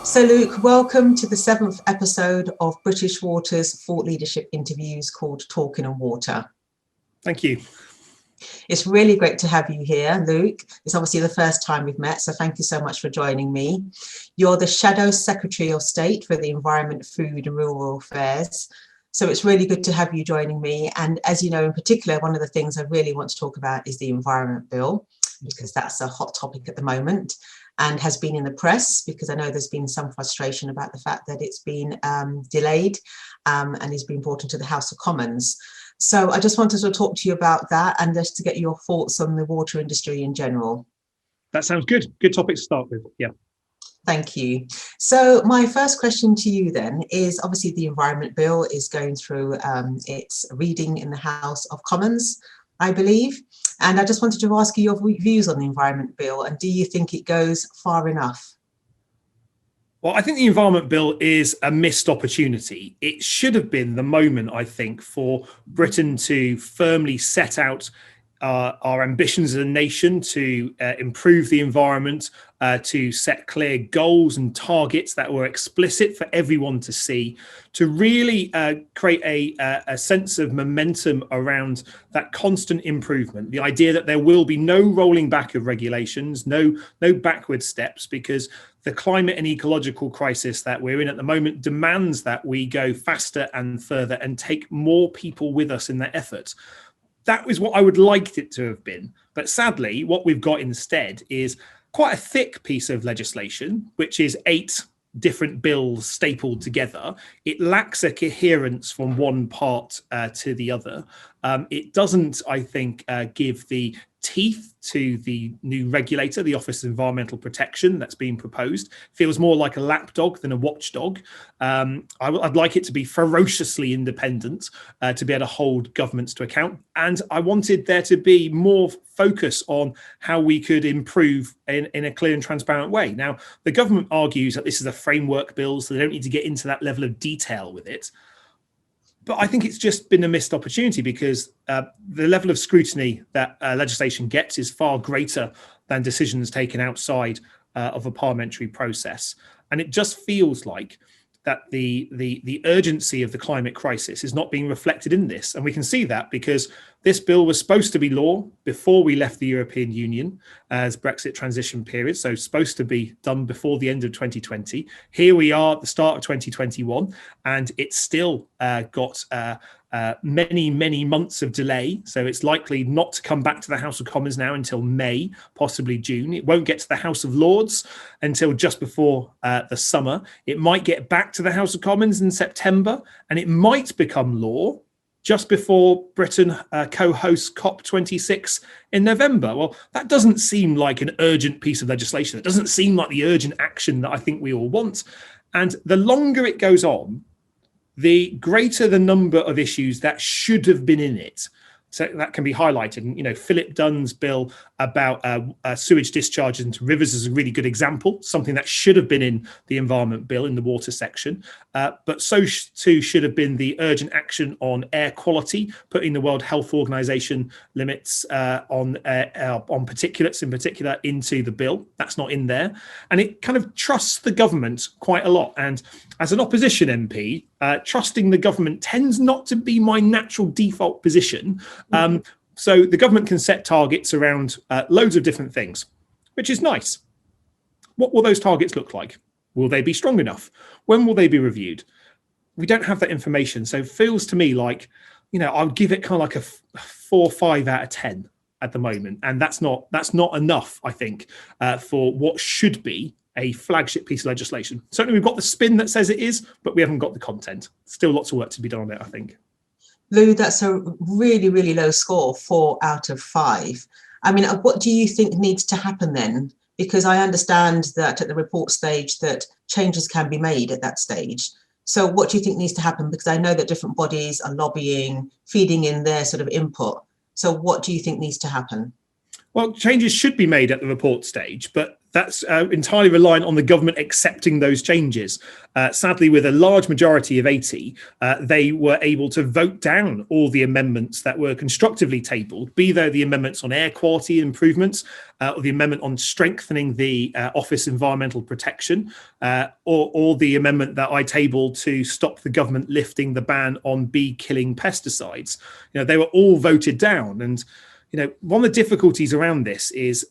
So Luke, welcome to the 7th episode of British Water's thought leadership interviews called Talking on Water. Thank you. It's really great to have you here, Luke. It's obviously the first time we've met, so thank you so much for joining me. You're the Shadow Secretary of State for the Environment, Food and Rural Affairs. So it's really good to have you joining me. And as you know, in particular, one of the things I really want to talk about is the Environment Bill, because that's a hot topic at the moment and has been in the press, because I know there's been some frustration about the fact that it's been delayed and is being brought into the House of Commons. So I just wanted to talk to you about that and just to get your thoughts on the water industry in general. That sounds good. Good topic to start with. Yeah. Thank you. So my first question to you then is, obviously the Environment Bill is going through its reading in the House of Commons, I believe. And I just wanted to ask you your views on the Environment Bill, and do you think it goes far enough? Well, I think the Environment Bill is a missed opportunity. It should have been the moment, I think, for Britain to firmly set out our ambitions as a nation to improve the environment, to set clear goals and targets that were explicit for everyone to see, to really create a sense of momentum around that constant improvement. The idea that there will be no rolling back of regulations, no backward steps, because the climate and ecological crisis that we're in at the moment demands that we go faster and further and take more people with us in that effort. That was what I would like it to have been. But sadly, what we've got instead is quite a thick piece of legislation, which is 8 different bills stapled together. It lacks a coherence from one part to the other. It doesn't, I think, give the teeth to the new regulator, the Office of Environmental Protection that's being proposed. Feels more like a lapdog than a watchdog. I'd like it to be ferociously independent, to be able to hold governments to account. And I wanted there to be more focus on how we could improve in a clear and transparent way. Now, the government argues that this is a framework bill, so they don't need to get into that level of detail with it. But I think it's just been a missed opportunity, because the level of scrutiny that legislation gets is far greater than decisions taken outside of a parliamentary process. And it just feels like that the urgency of the climate crisis is not being reflected in this. And we can see that because this bill was supposed to be law before we left the European Union as Brexit transition period. So supposed to be done before the end of 2020. Here we are at the start of 2021, and it's still got many months of delay. So it's likely not to come back to the House of Commons now until May, possibly June. It won't get to the House of Lords until just before the summer. It might get back to the House of Commons in September, and it might become law just before Britain co-hosts COP26 in November. Well, that doesn't seem like an urgent piece of legislation. It doesn't seem like the urgent action that I think we all want. And the longer it goes on, the greater the number of issues that should have been in it. So that can be highlighted. And, you know, Philip Dunn's bill about sewage discharges into rivers is a really good example, something that should have been in the Environment Bill in the water section. But so too should have been the urgent action on air quality, putting the World Health Organization limits on particulates in particular into the bill. That's not in there. And it kind of trusts the government quite a lot. And as an opposition MP, trusting the government tends not to be my natural default position. So the government can set targets around loads of different things, which is nice. What will those targets look like? Will they be strong enough? When will they be reviewed? We don't have that information. So it feels to me like, you know, I'll give it kind of like a 4 or 5 out of 10 at the moment. And that's not enough, I think, for what should be a flagship piece of legislation. Certainly we've got the spin that says it is, but we haven't got the content. Still lots of work to be done on it, I think. Lou, that's a really low score, 4 out of 5. I mean, what do you think needs to happen then? Because I understand that at the report stage that changes can be made at that stage. So what do you think needs to happen? Because I know that different bodies are lobbying, feeding in their sort of input. So what do you think needs to happen? Well, changes should be made at the report stage, but that's entirely reliant on the government accepting those changes. Sadly, with a large majority of 80, they were able to vote down all the amendments that were constructively tabled, be they the amendments on air quality improvements, or the amendment on strengthening the Office Environmental Protection, or the amendment that I tabled to stop the government lifting the ban on bee-killing pesticides. They were all voted down. And one of the difficulties around this is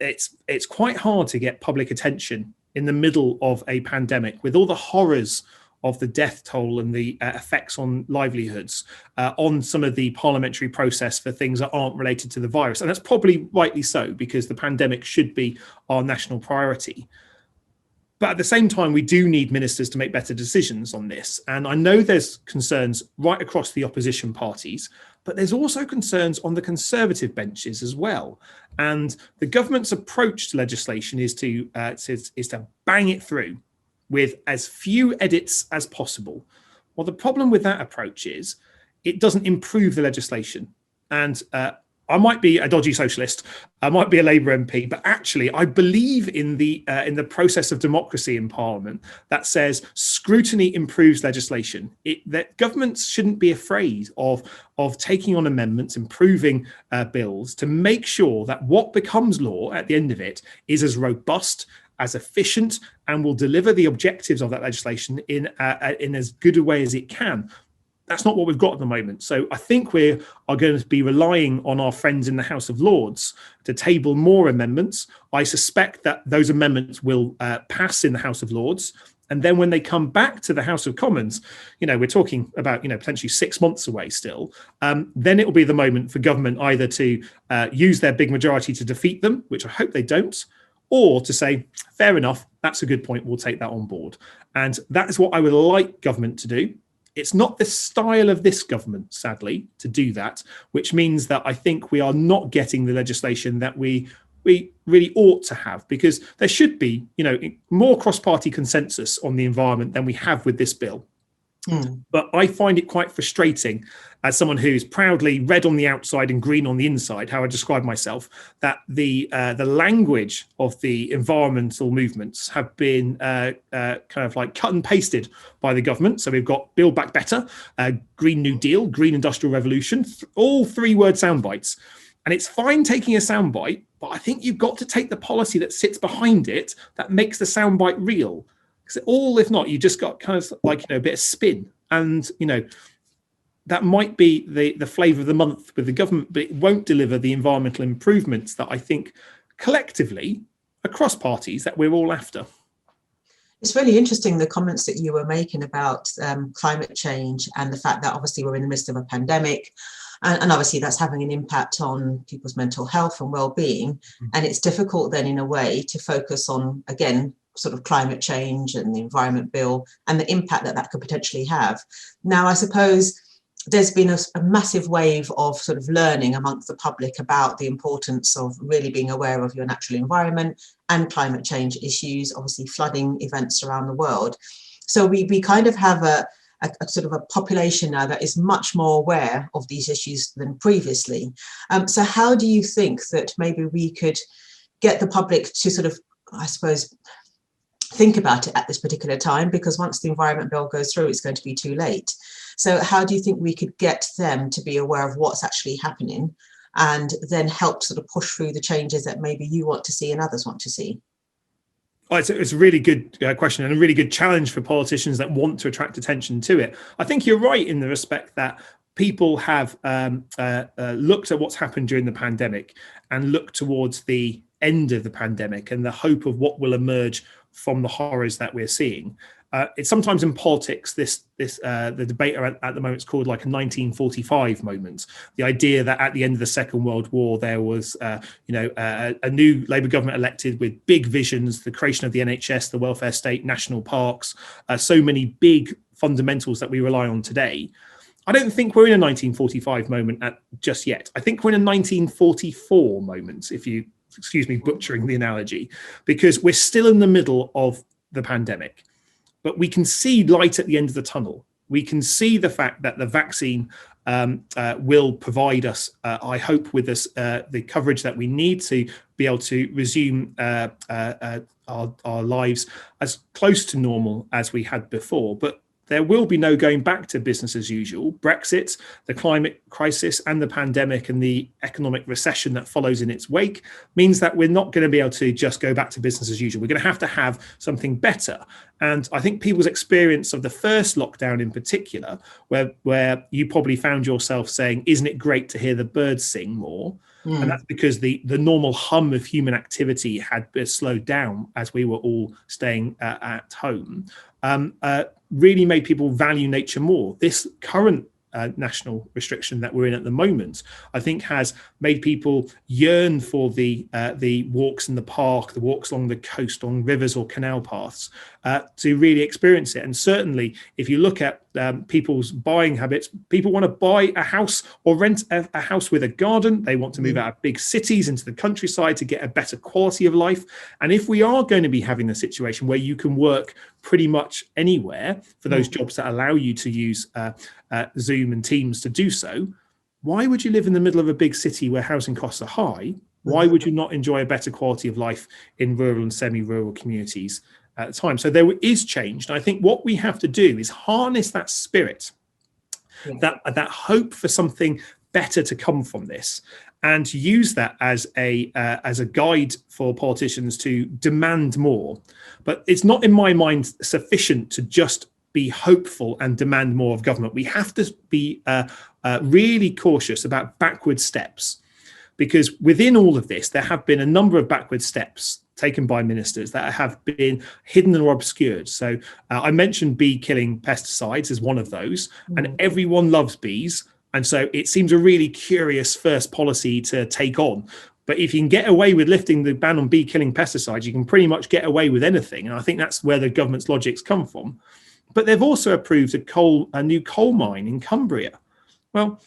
it's quite hard to get public attention in the middle of a pandemic with all the horrors of the death toll and the effects on livelihoods, on some of the parliamentary process for things that aren't related to the virus. And that's probably rightly so, because the pandemic should be our national priority. But at the same time, we do need ministers to make better decisions on this. And I know there's concerns right across the opposition parties, but there's also concerns on the Conservative benches as well. And the government's approach to legislation is to bang it through with as few edits as possible. Well, the problem with that approach is it doesn't improve the legislation. And I might be a dodgy socialist, I might be a Labour MP, but actually I believe in the process of democracy in Parliament that says scrutiny improves legislation. That governments shouldn't be afraid of taking on amendments, improving bills to make sure that what becomes law at the end of it is as robust, as efficient, and will deliver the objectives of that legislation in as good a way as it can. That's not what we've got at the moment. So I think we are going to be relying on our friends in the House of Lords to table more amendments. I suspect that those amendments will pass in the House of Lords. And then when they come back to the House of Commons, we're talking about, potentially 6 months away still, then it will be the moment for government either to use their big majority to defeat them, which I hope they don't, or to say, fair enough, that's a good point, we'll take that on board. And that is what I would like government to do. It's not the style of this government, sadly, to do that, which means that I think we are not getting the legislation that we really ought to have, because there should be, more cross-party consensus on the environment than we have with this bill. But I find it quite frustrating, as someone who's proudly red on the outside and green on the inside, how I describe myself, that the language of the environmental movements have been kind of like cut and pasted by the government. So we've got Build Back Better, Green New Deal, Green Industrial Revolution, all 3-word sound bites. And it's fine taking a soundbite, but I think you've got to take the policy that sits behind it that makes the soundbite real. Because if not, you just got kind of like, a bit of spin. And, that might be the flavour of the month with the government, but it won't deliver the environmental improvements that I think collectively across parties that we're all after. It's really interesting, the comments that you were making about climate change and the fact that obviously we're in the midst of a pandemic. And obviously that's having an impact on people's mental health and well-being. And it's difficult then in a way to focus on, again, sort of climate change and the environment bill and the impact that could potentially have. Now, I suppose there's been a massive wave of sort of learning amongst the public about the importance of really being aware of your natural environment and climate change issues, obviously flooding events around the world. So we kind of have a sort of a population now that is much more aware of these issues than previously. So how do you think that maybe we could get the public to sort of, I suppose, think about it at this particular time? Because once the environment bill goes through, it's going to be too late. So how do you think we could get them to be aware of what's actually happening and then help sort of push through the changes that maybe you want to see and others want to see? Oh, it's a really good question and a really good challenge for politicians that want to attract attention to it. I think you're right in the respect that people have looked at what's happened during the pandemic and looked towards the end of the pandemic and the hope of what will emerge from the horrors that we're seeing. It's sometimes in politics, the debate at the moment is called like a 1945 moment. The idea that at the end of the Second World War, there was a new Labour government elected with big visions, the creation of the NHS, the welfare state, national parks, so many big fundamentals that we rely on today. I don't think we're in a 1945 moment just yet. I think we're in a 1944 moment, if you excuse me butchering the analogy, because we're still in the middle of the pandemic. But we can see light at the end of the tunnel. We can see the fact that the vaccine will provide us, I hope, with us the coverage that we need to be able to resume our lives as close to normal as we had before. But there will be no going back to business as usual. Brexit, the climate crisis, and the pandemic and the economic recession that follows in its wake means that we're not going to be able to just go back to business as usual. We're going to have something better. And I think people's experience of the first lockdown in particular, where you probably found yourself saying, isn't it great to hear the birds sing more? And that's because the normal hum of human activity had slowed down as we were all staying at home. Really made people value nature more. This current national restriction that we're in at the moment, I think, has made people yearn for the walks in the park, the walks along the coast, on rivers or canal paths, to really experience it. And certainly, if you look at people's buying habits, people want to buy a house or rent a house with a garden. They want to move out of big cities into the countryside to get a better quality of life. And if we are going to be having the situation where you can work pretty much anywhere for those jobs that allow you to use Zoom and Teams to do so, why would you live in the middle of a big city where housing costs are high? Why would you not enjoy a better quality of life in rural and semi-rural communities at the time? So there is change. And I think what we have to do is harness that spirit, that hope for something better to come from this, and use that as a guide for politicians to demand more. But it's not, in my mind, sufficient to just be hopeful and demand more of government. We have to be really cautious about backward steps, because within all of this, there have been a number of backward steps taken by ministers that have been hidden or obscured. So I mentioned bee killing pesticides as one of those, and everyone loves bees. And so it seems a really curious first policy to take on. But if you can get away with lifting the ban on bee killing pesticides, you can pretty much get away with anything. And I think that's where the government's logics come from. But they've also approved a new coal mine in Cumbria. Well,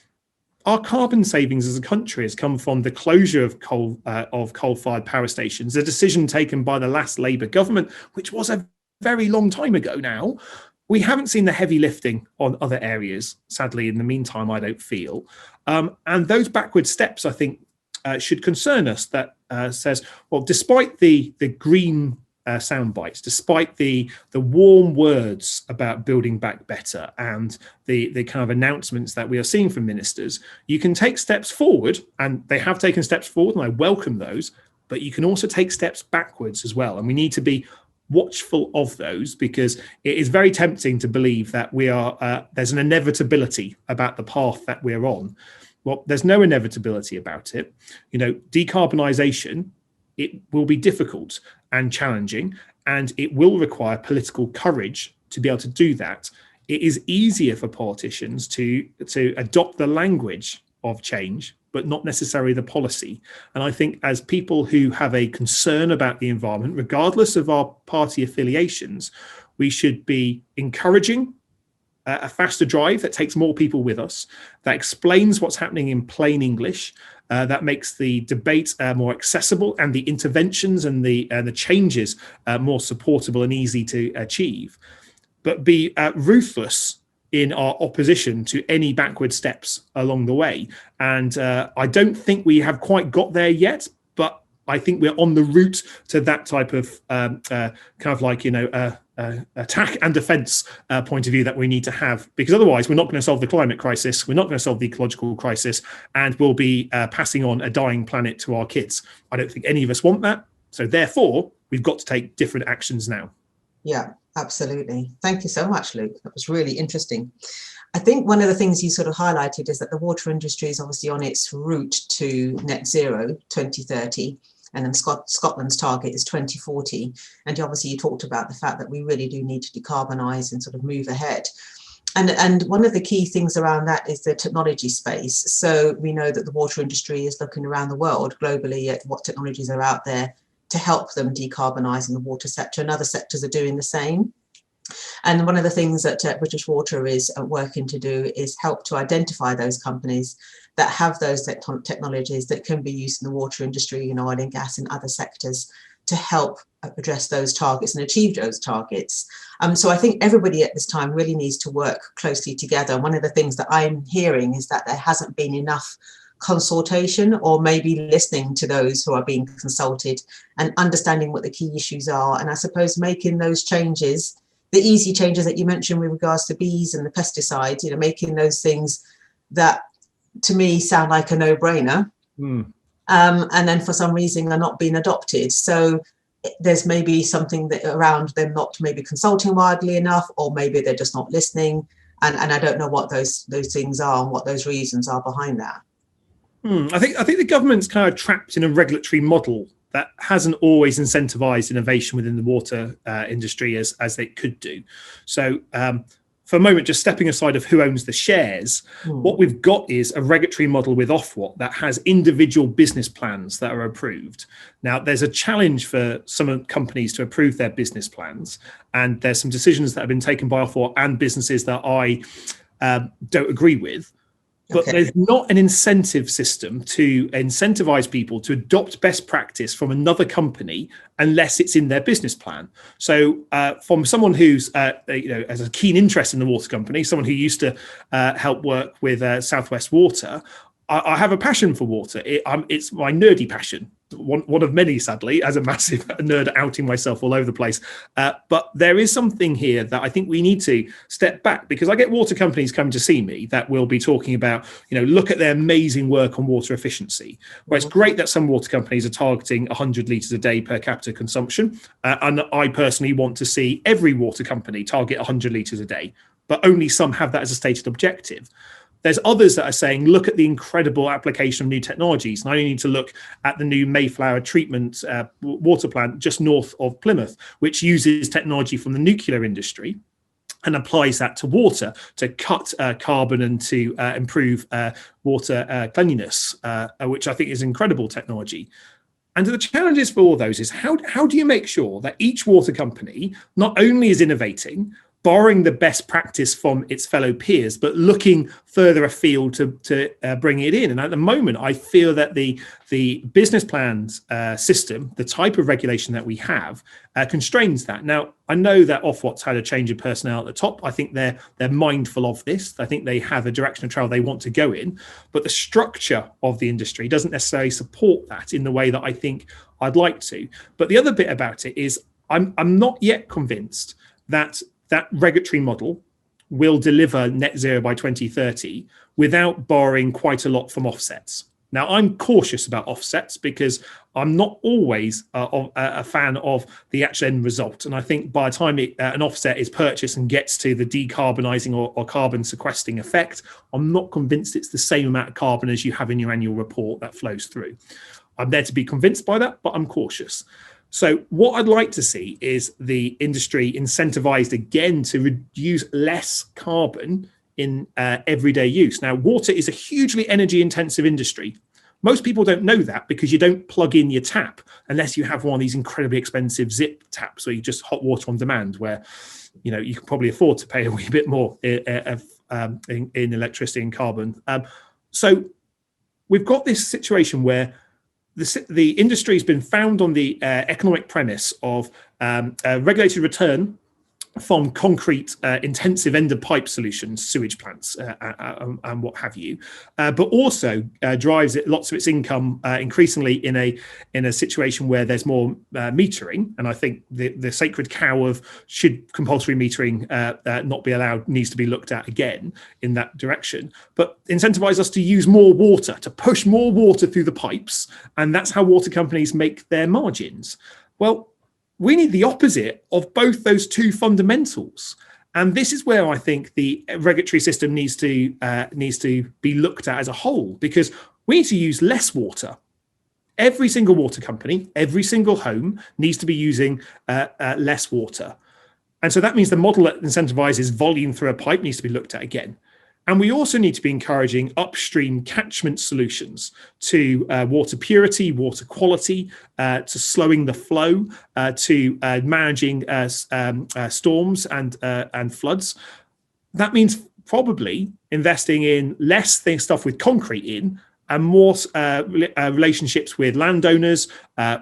our carbon savings as a country has come from the closure of coal-fired power stations, a decision taken by the last Labour government, which was a very long time ago now. We haven't seen the heavy lifting on other areas, sadly, in the meantime, I don't feel. And those backward steps, I think, should concern us. That says, well, despite the green sound bites, despite the warm words about building back better and the kind of announcements that we are seeing from ministers, you can take steps forward, and they have taken steps forward, and I welcome those, but you can also take steps backwards as well. And we need to be watchful of those, because it is very tempting to believe that there's an inevitability about the path that we're on. Well, there's no inevitability about it. Decarbonisation, it will be difficult and challenging, and it will require political courage to be able to do that. It is easier for politicians to adopt the language of change, but not necessarily the policy. And I think as people who have a concern about the environment, regardless of our party affiliations, we should be encouraging a faster drive that takes more people with us, that explains what's happening in plain English, that makes the debate more accessible, and the interventions and the changes more supportable and easy to achieve. But be ruthless in our opposition to any backward steps along the way. And I don't think we have quite got there yet, but I think we're on the route to that type of attack and defense point of view that we need to have, because otherwise we're not going to solve the climate crisis, we're not going to solve the ecological crisis, and we'll be passing on a dying planet to our kids. I don't think any of us want that. So therefore, we've got to take different actions now. Yeah, absolutely. Thank you so much, Luke. That was really interesting. I think one of the things you sort of highlighted is that the water industry is obviously on its route to net zero 2030. And then Scotland's target is 2040. And obviously you talked about the fact that we really do need to decarbonise and sort of move ahead. And one of the key things around that is the technology space. So we know that the water industry is looking around the world globally at what technologies are out there to help them decarbonise in the water sector, and other sectors are doing the same. And one of the things that British Water is working to do is help to identify those companies that have those technologies that can be used in the water industry, oil and gas and other sectors to help address those targets and achieve those targets. So I think everybody at this time really needs to work closely together. One of the things that I'm hearing is that there hasn't been enough consultation, or maybe listening to those who are being consulted and understanding what the key issues are. And I suppose making those changes, the easy changes that you mentioned with regards to bees and the pesticides, you know, making those things that to me sound like a no-brainer. And then for some reason are not being adopted. So there's maybe something that around them not maybe consulting widely enough, or maybe they're just not listening. And I don't know what those things are and what those reasons are behind that. I think the government's kind of trapped in a regulatory model that hasn't always incentivized innovation within the water industry as they could do. So for a moment, just stepping aside of who owns the shares, what we've got is a regulatory model with Ofwat that has individual business plans that are approved. Now, there's a challenge for some companies to approve their business plans, and there's some decisions that have been taken by Ofwat and businesses that I don't agree with. But there's not an incentive system to incentivize people to adopt best practice from another company unless it's in their business plan. So from someone who's, has a keen interest in the water company, someone who used to help work with Southwest Water, I have a passion for water. It's my nerdy passion. One of many, sadly, as a massive nerd outing myself all over the place. But there is something here that I think we need to step back, because I get water companies coming to see me that will be talking about, look at their amazing work on water efficiency. Well, it's great that some water companies are targeting 100 litres a day per capita consumption. And I personally want to see every water company target 100 litres a day, but only some have that as a stated objective. There's others that are saying, look at the incredible application of new technologies. And I need to look at the new Mayflower treatment water plant just north of Plymouth, which uses technology from the nuclear industry and applies that to water to cut carbon and to improve water cleanliness, which I think is incredible technology. And the challenges for all those is how do you make sure that each water company not only is innovating, borrowing the best practice from its fellow peers, but looking further afield to bring it in. And at the moment, I feel that the business plans system, the type of regulation that we have, constrains that. Now, I know that Ofwat's had a change of personnel at the top. I think they're mindful of this. I think they have a direction of travel they want to go in, but the structure of the industry doesn't necessarily support that in the way that I think I'd like to. But the other bit about it is I'm not yet convinced that regulatory model will deliver net zero by 2030 without borrowing quite a lot from offsets. Now, I'm cautious about offsets because I'm not always a fan of the actual end result. And I think by the time an offset is purchased and gets to the decarbonising or carbon sequestering effect, I'm not convinced it's the same amount of carbon as you have in your annual report that flows through. I'm there to be convinced by that, but I'm cautious. So what I'd like to see is the industry incentivized again to use less carbon in everyday use. Now, water is a hugely energy intensive industry. Most people don't know that because you don't plug in your tap unless you have one of these incredibly expensive zip taps where you just hot water on demand, where you can probably afford to pay a wee bit more in electricity and carbon. So we've got this situation where the industry has been found on the economic premise of regulated return from concrete intensive end-of-pipe solutions, sewage plants and what have you, but also drives lots of its income increasingly in a situation where there's more metering. And I think the sacred cow of should compulsory metering not be allowed needs to be looked at again in that direction, but incentivize us to use more water, to push more water through the pipes. And that's how water companies make their margins. Well, we need the opposite of both those two fundamentals. And this is where I think the regulatory system needs to be looked at as a whole, because we need to use less water. Every single water company, every single home needs to be using less water. And so that means the model that incentivizes volume through a pipe needs to be looked at again. And we also need to be encouraging upstream catchment solutions to water purity, water quality, to slowing the flow, to managing storms and floods. That means probably investing in less stuff with concrete in and more relationships with landowners,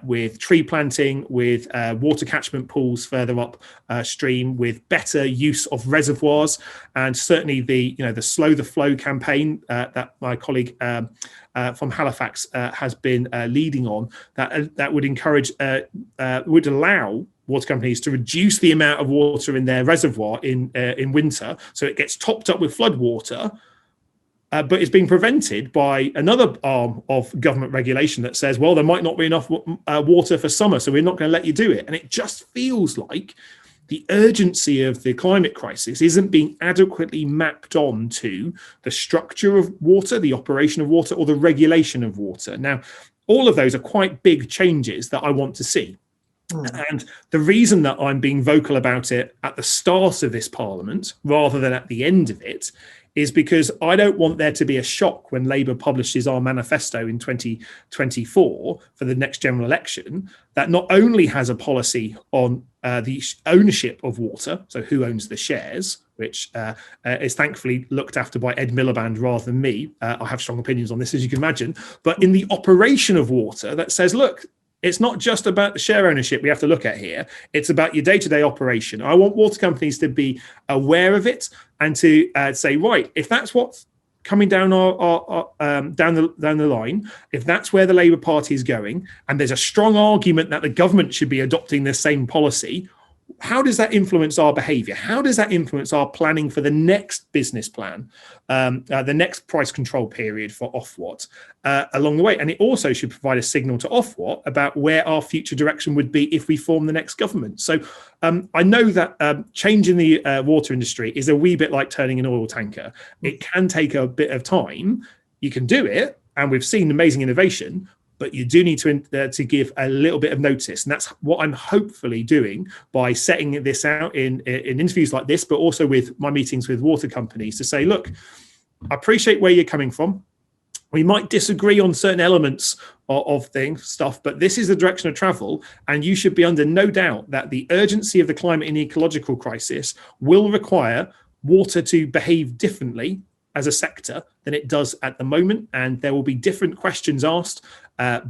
with tree planting, with water catchment pools further up stream, with better use of reservoirs, and certainly the slow the flow campaign that my colleague from Halifax has been leading on, that would encourage, would allow water companies to reduce the amount of water in their reservoir in winter, so it gets topped up with flood water. But it's being prevented by another arm of government regulation that says, well, there might not be enough water for summer, so we're not going to let you do it. And it just feels like the urgency of the climate crisis isn't being adequately mapped on to the structure of water, the operation of water, or the regulation of water. Now, all of those are quite big changes that I want to see. And the reason that I'm being vocal about it at the start of this Parliament rather than at the end of it is because I don't want there to be a shock when Labour publishes our manifesto in 2024 for the next general election that not only has a policy on the ownership of water, so who owns the shares, which is thankfully looked after by Ed Miliband rather than me. I have strong opinions on this, as you can imagine, but in the operation of water that says, look, it's not just about the share ownership we have to look at here. It's about your day-to-day operation. I want water companies to be aware of it and to say, right, if that's what's coming down down the line, if that's where the Labour Party is going, and there's a strong argument that the government should be adopting the same policy, how does that influence our behaviour? How does that influence our planning for the next business plan, the next price control period for Ofwat along the way? And it also should provide a signal to Ofwat about where our future direction would be if we form the next government. So I know that changing the water industry is a wee bit like turning an oil tanker. It can take a bit of time. You can do it, and we've seen amazing innovation, but you do need to give a little bit of notice. And that's what I'm hopefully doing by setting this out in interviews like this, but also with my meetings with water companies to say, look, I appreciate where you're coming from. We might disagree on certain elements of stuff, but this is the direction of travel. And you should be under no doubt that the urgency of the climate and ecological crisis will require water to behave differently as a sector than it does at the moment, and there will be different questions asked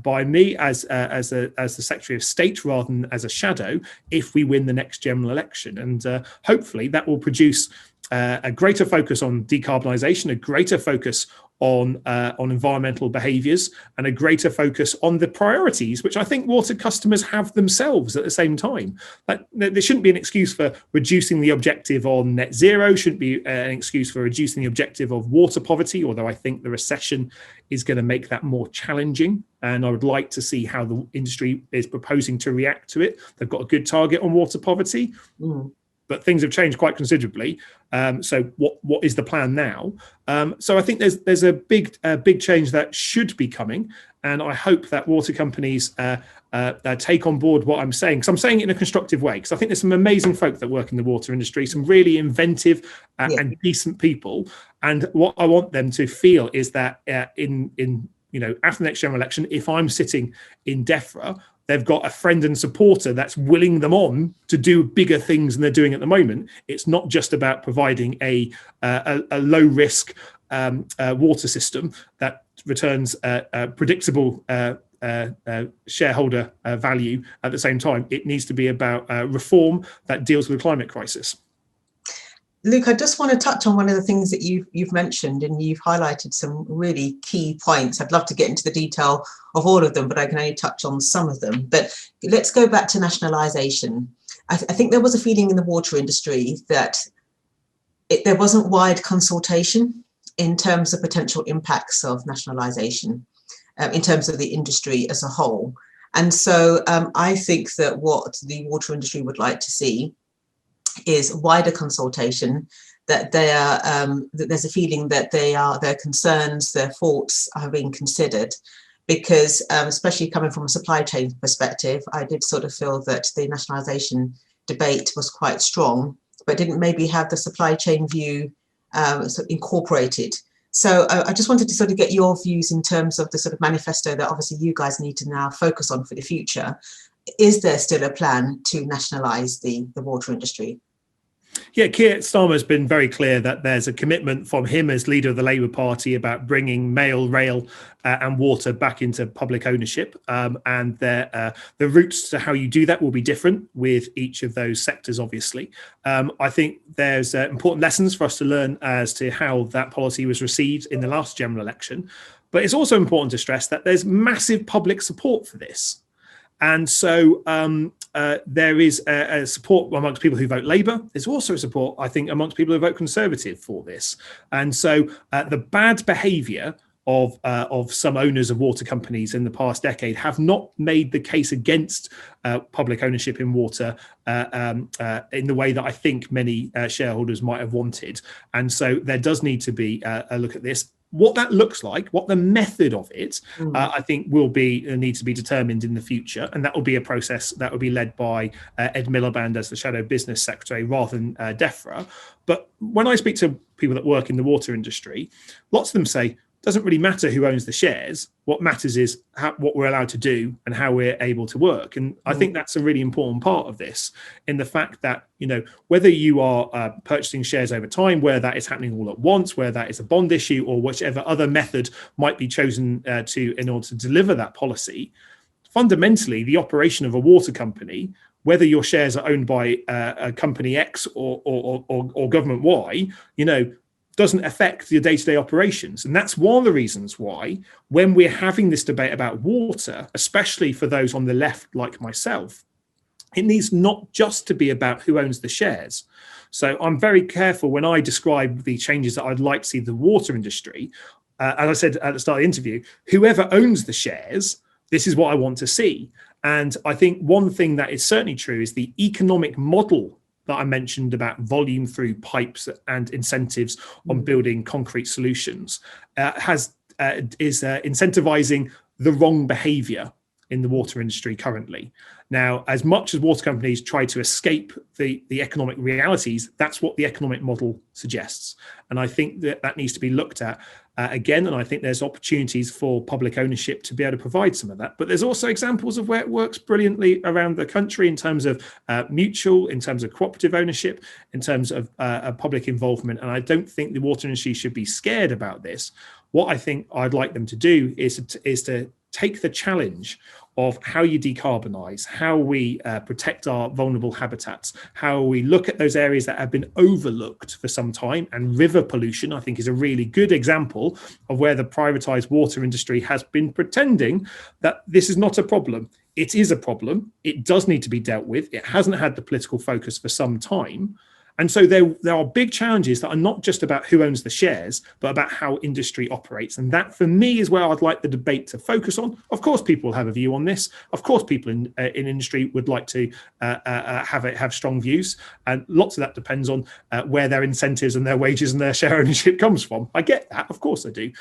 by me as the Secretary of State rather than as a shadow if we win the next general election. And hopefully that will produce a greater focus on decarbonisation, a greater focus on environmental behaviours, and a greater focus on the priorities, which I think water customers have themselves at the same time. But there shouldn't be an excuse for reducing the objective on net zero, shouldn't be an excuse for reducing the objective of water poverty, although I think the recession is going to make that more challenging. And I would like to see how the industry is proposing to react to it. They've got a good target on water poverty. But things have changed quite considerably. So what is the plan now? So I think there's a big change that should be coming, and I hope that water companies take on board what I'm saying, because I'm saying it in a constructive way. Because I think there's some amazing folk that work in the water industry, some really inventive and decent people, and what I want them to feel is that in after the next general election, if I'm sitting in DEFRA, they've got a friend and supporter that's willing them on to do bigger things than they're doing at the moment. It's not just about providing a low risk water system that returns predictable shareholder value at the same time. It needs to be about reform that deals with the climate crisis. Luke, I just want to touch on one of the things that you've mentioned, and you've highlighted some really key points. I'd love to get into the detail of all of them, but I can only touch on some of them. But let's go back to nationalisation. I think there was a feeling in the water industry that there wasn't wide consultation in terms of potential impacts of nationalisation, in terms of the industry as a whole. And so I think that what the water industry would like to see is wider consultation, that that there's a feeling that their concerns, their thoughts are being considered, because especially coming from a supply chain perspective, I did sort of feel that the nationalisation debate was quite strong, but didn't maybe have the supply chain view sort of incorporated. So I just wanted to sort of get your views in terms of the sort of manifesto that obviously you guys need to now focus on for the future. Is there still a plan to nationalise the water industry? Yeah, Keir Starmer has been very clear that there's a commitment from him as leader of the Labour Party about bringing mail, rail and water back into public ownership. And the routes to how you do that will be different with each of those sectors, obviously. I think there's important lessons for us to learn as to how that policy was received in the last general election. But it's also important to stress that there's massive public support for this. And so there is a support amongst people who vote Labour. There's also support, I think, amongst people who vote Conservative for this. And so the bad behaviour of some owners of water companies in the past decade have not made the case against public ownership in water in the way that I think many shareholders might have wanted. And so there does need to be a look at this. What that looks like, what the method of it, I think will need to be determined in the future. And that will be a process that will be led by Ed Miliband as the Shadow Business Secretary rather than DEFRA. But when I speak to people that work in the water industry, lots of them say, doesn't really matter who owns the shares. What matters is what we're allowed to do and how we're able to work. And I think that's a really important part of this, in the fact that, whether you are purchasing shares over time, where that is happening all at once, where that is a bond issue, or whichever other method might be chosen in order to deliver that policy, fundamentally, the operation of a water company, whether your shares are owned by a company X or government Y, doesn't affect your day-to-day operations. And that's one of the reasons why, when we're having this debate about water, especially for those on the left like myself, it needs not just to be about who owns the shares. So I'm very careful when I describe the changes that I'd like to see the water industry. As I said at the start of the interview, whoever owns the shares, this is what I want to see. And I think one thing that is certainly true is the economic model that I mentioned about volume through pipes and incentives on building concrete solutions is incentivizing the wrong behavior in the water industry currently. Now, as much as water companies try to escape the economic realities, that's what the economic model suggests. And I think that needs to be looked at again. And I think there's opportunities for public ownership to be able to provide some of that. But there's also examples of where it works brilliantly around the country in terms of mutual, in terms of cooperative ownership, in terms of public involvement. And I don't think the water industry should be scared about this. What I think I'd like them to do is to take the challenge of how you decarbonize, how we protect our vulnerable habitats, how we look at those areas that have been overlooked for some time. And river pollution, I think, is a really good example of where the privatized water industry has been pretending that this is not a problem. It is a problem. It does need to be dealt with. It hasn't had the political focus for some time. And so there are big challenges that are not just about who owns the shares, but about how industry operates. And that, for me, is where I'd like the debate to focus on. Of course, people have a view on this. Of course, people in industry would like to have strong views. And lots of that depends on where their incentives and their wages and their share ownership comes from. I get that. Of course I do.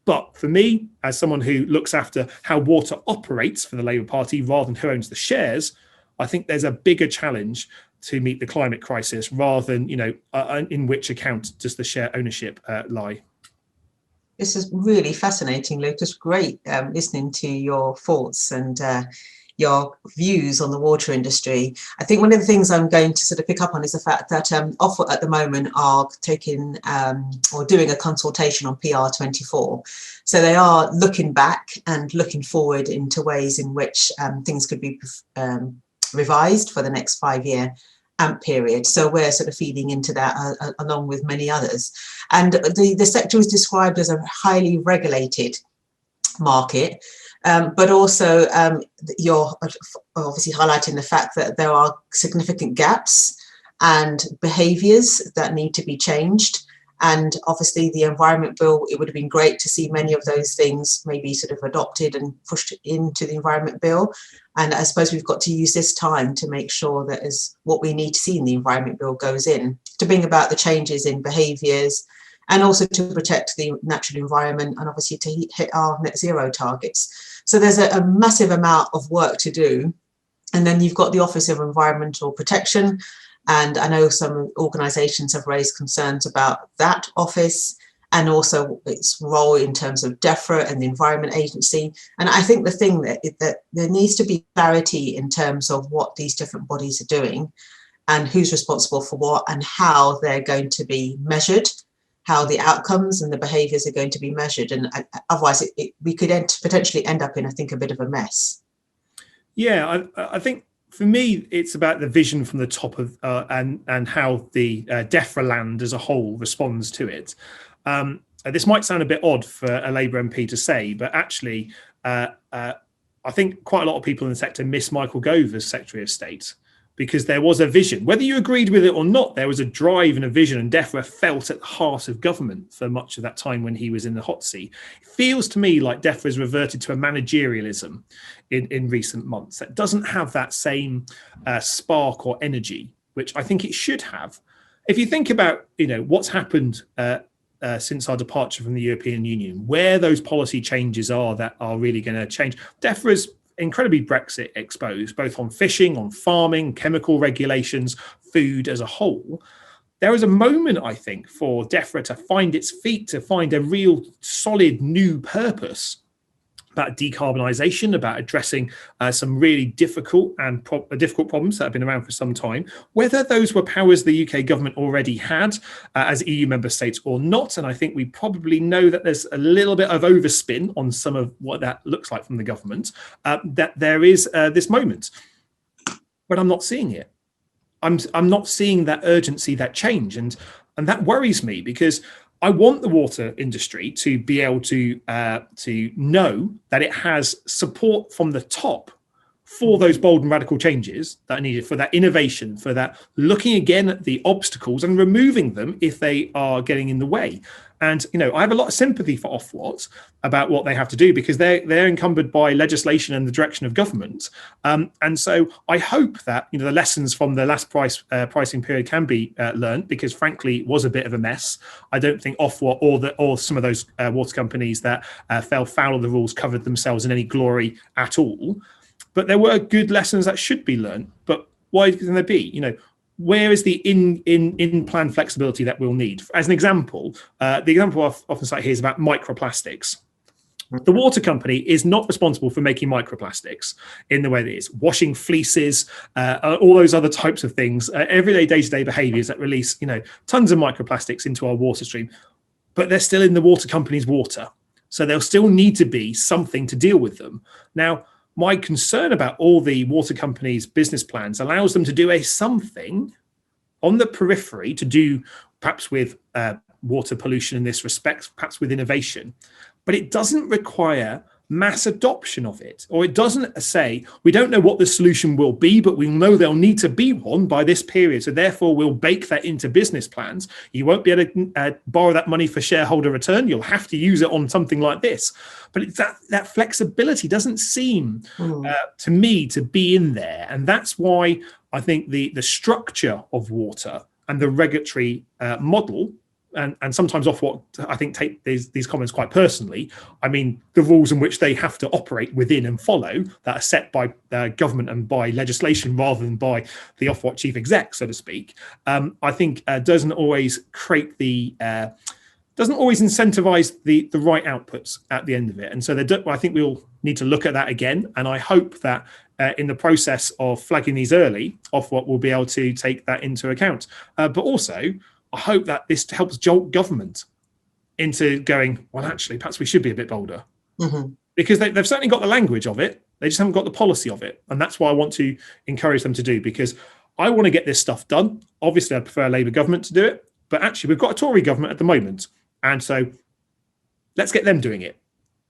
But for me, as someone who looks after how water operates for the Labour Party rather than who owns the shares, I think there's a bigger challenge to meet the climate crisis rather than, in which account does the share ownership lie. This is really fascinating, Luke. It's great listening to your thoughts and your views on the water industry. I think one of the things I'm going to sort of pick up on is the fact that Ofwat at the moment are taking or doing a consultation on PR24. So they are looking back and looking forward into ways in which things could be revised for the next 5-year AMP period. So we're sort of feeding into that along with many others. And the sector is described as a highly regulated market, but also you're obviously highlighting the fact that there are significant gaps and behaviours that need to be changed. And obviously the Environment Bill, it would have been great to see many of those things maybe sort of adopted and pushed into the Environment Bill. And I suppose we've got to use this time to make sure that as what we need to see in the Environment Bill goes in, to bring about the changes in behaviours and also to protect the natural environment and obviously to hit our net zero targets. So there's a massive amount of work to do. And then you've got the Office of Environmental Protection. And I know some organisations have raised concerns about that office and also its role in terms of DEFRA and the Environment Agency. And I think the thing that there needs to be clarity in terms of what these different bodies are doing. and who's responsible for what and how they're going to be measured, how the outcomes and the behaviours are going to be measured. And otherwise we could potentially end up in, I think, a bit of a mess. Yeah, I think for me, it's about the vision from the top of and how the DEFRA land as a whole responds to it. This might sound a bit odd for a Labour MP to say, but actually, I think quite a lot of people in the sector miss Michael Gove as Secretary of State, because there was a vision. Whether you agreed with it or not, there was a drive and a vision, and DEFRA felt at the heart of government for much of that time when he was in the hot seat. It feels to me like DEFRA has reverted to a managerialism in recent months that doesn't have that same spark or energy, which I think it should have. If you think about, what's happened since our departure from the European Union, where those policy changes are that are really going to change. DEFRA is incredibly Brexit exposed, both on fishing, on farming, chemical regulations, food as a whole. There is a moment, I think, for DEFRA to find its feet, to find a real solid new purpose about decarbonisation, about addressing some really difficult problems that have been around for some time, whether those were powers the UK government already had as EU member states or not. And I think we probably know that there's a little bit of overspin on some of what that looks like from the government, that there is this moment. But I'm not seeing it. I'm not seeing that urgency, that change. And that worries me, because I want the water industry to be able to know that it has support from the top for those bold and radical changes that are needed, for that innovation, for that looking again at the obstacles and removing them if they are getting in the way. And, I have a lot of sympathy for Ofwat about what they have to do, because they're encumbered by legislation and the direction of government. And so I hope that, the lessons from the last pricing period can be learned, because frankly, it was a bit of a mess. I don't think Ofwat or some of those water companies that fell foul of the rules covered themselves in any glory at all. But there were good lessons that should be learned. But why can there be? Where is the in-plan flexibility that we'll need? As an example, the example I often cite here is about microplastics. The water company is not responsible for making microplastics in the way that it is. Washing fleeces, all those other types of things, everyday day-to-day behaviours that release, tons of microplastics into our water stream. But they're still in the water company's water. So there'll still need to be something to deal with them. Now, my concern about all the water companies' business plans allows them to do a something on the periphery to do perhaps with water pollution in this respect, perhaps with innovation, but it doesn't require mass adoption of it, or it doesn't say, we don't know what the solution will be, but we know there'll need to be one by this period. So therefore we'll bake that into business plans. You won't be able to borrow that money for shareholder return. You'll have to use it on something like this. But it's that flexibility doesn't seem to me to be in there. And that's why I think the structure of water and the regulatory model, and sometimes Ofwat, I think, take these comments quite personally. I mean, the rules in which they have to operate within and follow that are set by government and by legislation rather than by the Ofwat chief exec, so to speak, I think doesn't always create doesn't always incentivize the right outputs at the end of it. And so I think we'll need to look at that again. And I hope that in the process of flagging these early, Ofwat will be able to take that into account. But also, I hope that this helps jolt government into going, well, actually, perhaps we should be a bit bolder. Mm-hmm. Because they've certainly got the language of it. They just haven't got the policy of it. And that's what I want to encourage them to do, because I want to get this stuff done. Obviously, I prefer a Labour government to do it. But actually, we've got a Tory government at the moment. And so let's get them doing it,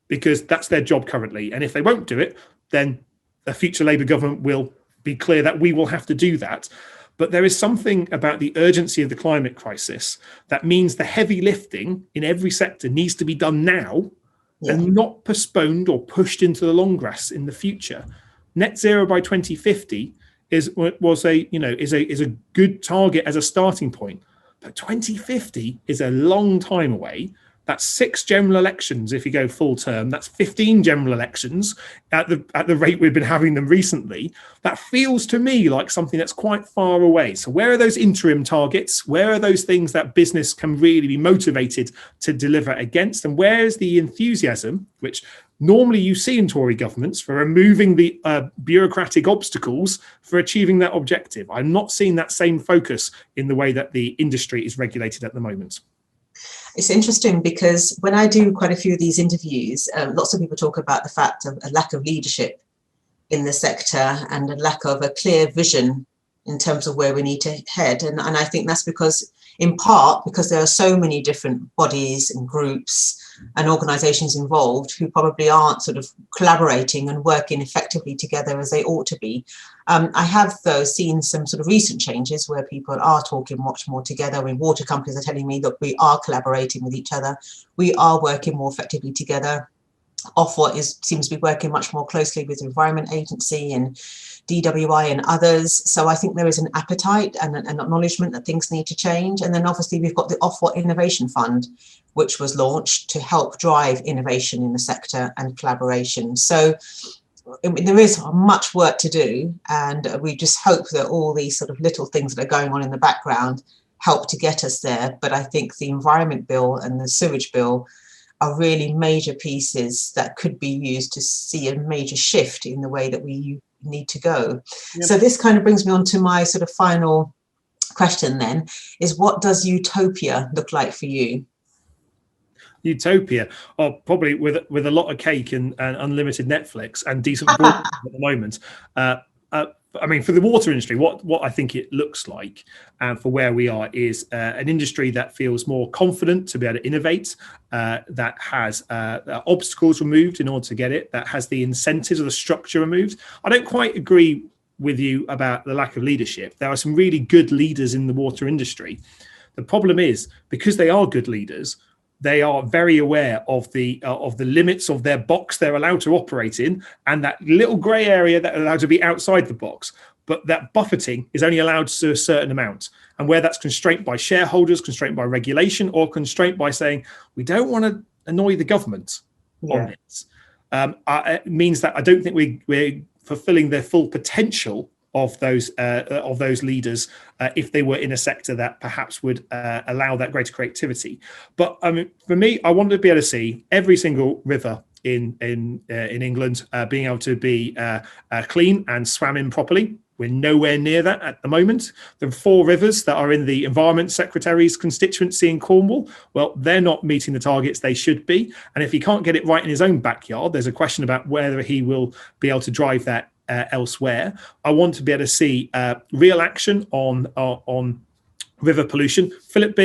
because that's their job currently. And if they won't do it, then a future Labour government will be clear that we will have to do that. But there is something about the urgency of the climate crisis that means the heavy lifting in every sector needs to be done now and not postponed or pushed into the long grass in the future. Net zero by 2050 is a good target as a starting point. But 2050 is a long time away. That's 6 general elections if you go full term. That's 15 general elections at the rate we've been having them recently. That feels to me like something that's quite far away. So where are those interim targets? Where are those things that business can really be motivated to deliver against? And where is the enthusiasm, which normally you see in Tory governments for removing the bureaucratic obstacles for achieving that objective. I'm not seeing that same focus in the way that the industry is regulated at the moment. It's interesting because when I do quite a few of these interviews, lots of people talk about the fact of a lack of leadership in the sector and a lack of a clear vision in terms of where we need to head. And I think that's because, in part, because there are so many different bodies and groups and organisations involved who probably aren't sort of collaborating and working effectively together as they ought to be. I have, though, seen some sort of recent changes where people are talking much more together. I mean, water companies are telling me that we are collaborating with each other. We are working more effectively together. Ofwat seems to be working much more closely with the Environment Agency and DWI and others. So I think there is an appetite and an acknowledgement that things need to change. And then obviously we've got the Ofwat Innovation Fund, which was launched to help drive innovation in the sector and collaboration. So I mean, there is much work to do, and we just hope that all these sort of little things that are going on in the background help to get us there. But I think the Environment Bill and the Sewage Bill are really major pieces that could be used to see a major shift in the way that we need to go. Yep. So this kind of brings me on to my sort of final question then, is what does utopia look like for you? Utopia, probably with a lot of cake and unlimited Netflix and decent broadband at the moment. I mean, for the water industry, what I think it looks like and for where we are is an industry that feels more confident to be able to innovate, that has obstacles removed in order to get it, that has the incentives or the structure removed. I don't quite agree with you about the lack of leadership. There are some really good leaders in the water industry. The problem is, because they are good leaders, they are very aware of the limits of their box they're allowed to operate in, and that little grey area that are allowed to be outside the box. But that buffeting is only allowed to a certain amount. And where that's constrained by shareholders, constrained by regulation, or constrained by saying, we don't want to annoy the government on this, it means that I don't think we're fulfilling their full potential of those leaders if they were in a sector that perhaps would allow that greater creativity. But for me, I want to be able to see every single river in England being able to be clean and swam in properly. We're nowhere near that at the moment. The 4 rivers that are in the Environment Secretary's constituency in Cornwall, well, they're not meeting the targets they should be. And if he can't get it right in his own backyard, there's a question about whether he will be able to drive that elsewhere. I want to be able to see real action on river pollution. Philip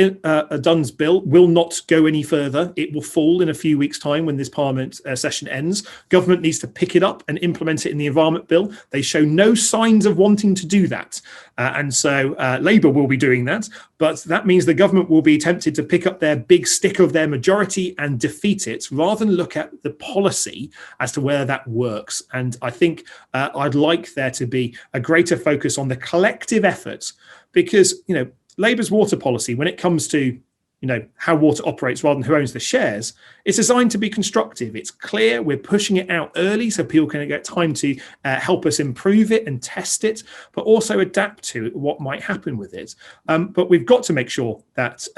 Dunn's bill will not go any further. It will fall in a few weeks' time when this Parliament session ends. Government needs to pick it up and implement it in the Environment Bill. They show no signs of wanting to do that. And so Labour will be doing that. But that means the government will be tempted to pick up their big stick of their majority and defeat it, rather than look at the policy as to where that works. And I think I'd like there to be a greater focus on the collective efforts, because, Labour's water policy, when it comes to how water operates rather than who owns the shares, it's designed to be constructive. It's clear. We're pushing it out early so people can get time to help us improve it and test it, but also adapt to what might happen with it. But we've got to make sure that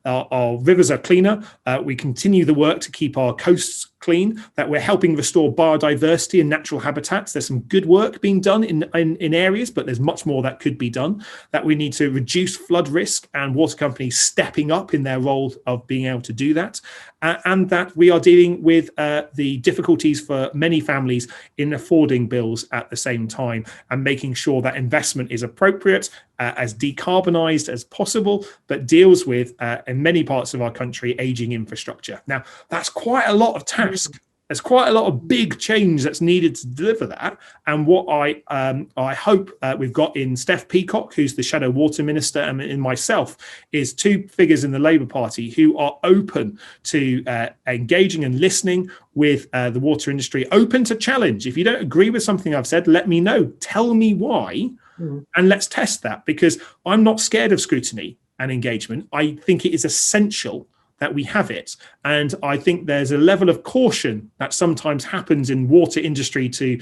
our rivers are cleaner. We continue the work to keep our coasts clean, that we're helping restore biodiversity and natural habitats. There's some good work being done in areas, but there's much more that could be done, that we need to reduce flood risk and water companies stepping up in their role of being able to do that, and that we are dealing with the difficulties for many families in affording bills at the same time, and making sure that investment is appropriate, as decarbonised as possible, but deals with, in many parts of our country, ageing infrastructure. Now, that's quite a lot of task. There's quite a lot of big change that's needed to deliver that. And what I hope we've got in Steph Peacock, who's the Shadow Water Minister, and in myself, is 2 figures in the Labour Party who are open to engaging and listening with the water industry, open to challenge. If you don't agree with something I've said, let me know. Tell me why, and let's test that, because I'm not scared of scrutiny and engagement. I think it is essential that we have it. And I think there's a level of caution that sometimes happens in water industry to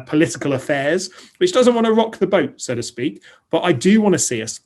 political affairs, which doesn't want to rock the boat, so to speak. But I do want to see us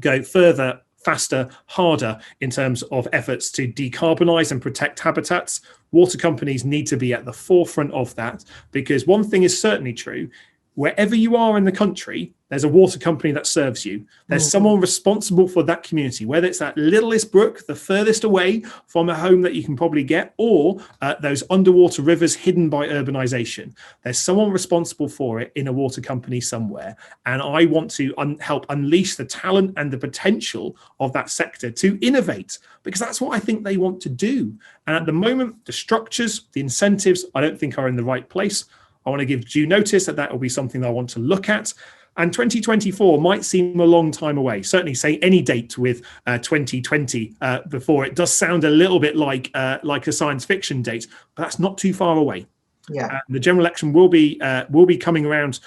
go further faster, harder in terms of efforts to decarbonize and protect habitats. Water companies need to be at the forefront of that, because one thing is certainly true: wherever you are in the country, there's a water company that serves you. There's someone responsible for that community, whether it's that littlest brook, the furthest away from a home that you can probably get, or those underwater rivers hidden by urbanization. There's someone responsible for it in a water company somewhere. And I want to help unleash the talent and the potential of that sector to innovate, because that's what I think they want to do. And at the moment, the structures, the incentives, I don't think are in the right place. I want to give due notice that that will be something that I want to look at. And 2024 might seem a long time away. Certainly say any date with 2020 before it does sound a little bit like a science fiction date, but that's not too far away. Yeah. The general election will be coming around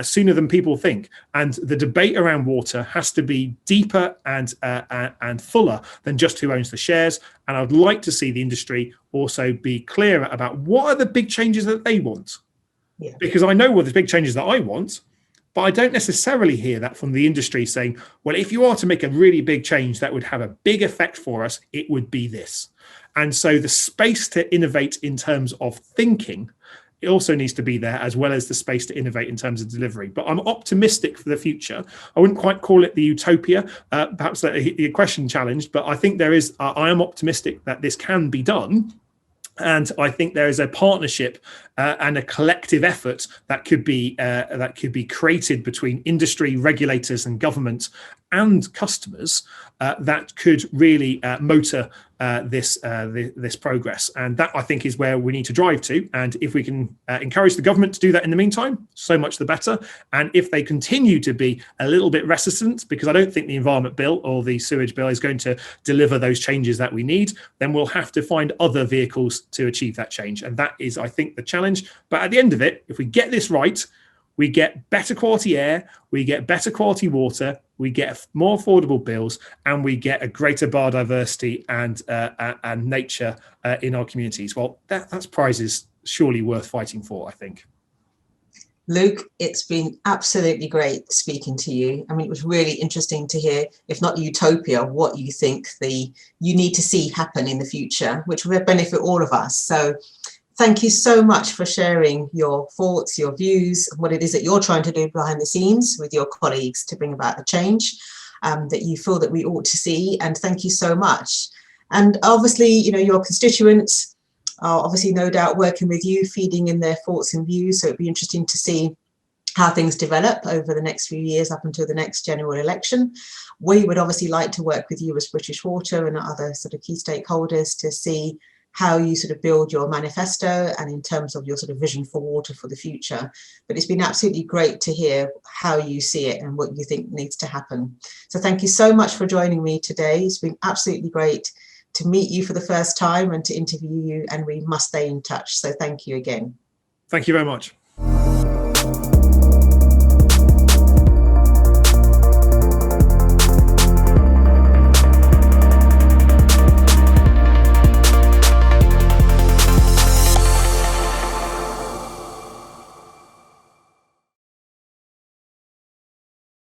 sooner than people think, and the debate around water has to be deeper and fuller than just who owns the shares. And I'd like to see the industry also be clearer about what are the big changes that they want. Yeah. Because I know what the big changes that I want, but I don't necessarily hear that from the industry saying, well, if you are to make a really big change that would have a big effect for us, it would be this. And so the space to innovate in terms of thinking, it also needs to be there, as well as the space to innovate in terms of delivery. But I'm optimistic for the future. I wouldn't quite call it the utopia, perhaps a question challenged, but I think I am optimistic that this can be done. And I think there is a partnership and a collective effort that could be created between industry, regulators, and government and customers that could really motor this progress. And that, I think, is where we need to drive to. And if we can encourage the government to do that in the meantime, so much the better. And if they continue to be a little bit reticent, because I don't think the Environment Bill or the Sewage Bill is going to deliver those changes that we need, then we'll have to find other vehicles to achieve that change. And that is, I think, the challenge. But at the end of it, if we get this right, we get better quality air, we get better quality water, we get more affordable bills, and we get a greater biodiversity and nature in our communities. Well, that's prizes surely worth fighting for, I think. Luke, it's been absolutely great speaking to you. I mean, it was really interesting to hear, if not utopia, what you think you need to see happen in the future, which will benefit all of us. So thank you so much for sharing your thoughts, your views, what it is that you're trying to do behind the scenes with your colleagues to bring about the change that you feel that we ought to see. And thank you so much. And obviously, your constituents are obviously no doubt working with you, feeding in their thoughts and views. So it'd be interesting to see how things develop over the next few years up until the next general election. We would obviously like to work with you as British Water and other sort of key stakeholders to see how you sort of build your manifesto and in terms of your sort of vision for water for the future. But it's been absolutely great to hear how you see it and what you think needs to happen. So thank you so much for joining me today. It's been absolutely great to meet you for the first time and to interview you, and we must stay in touch. So thank you again. Thank you very much.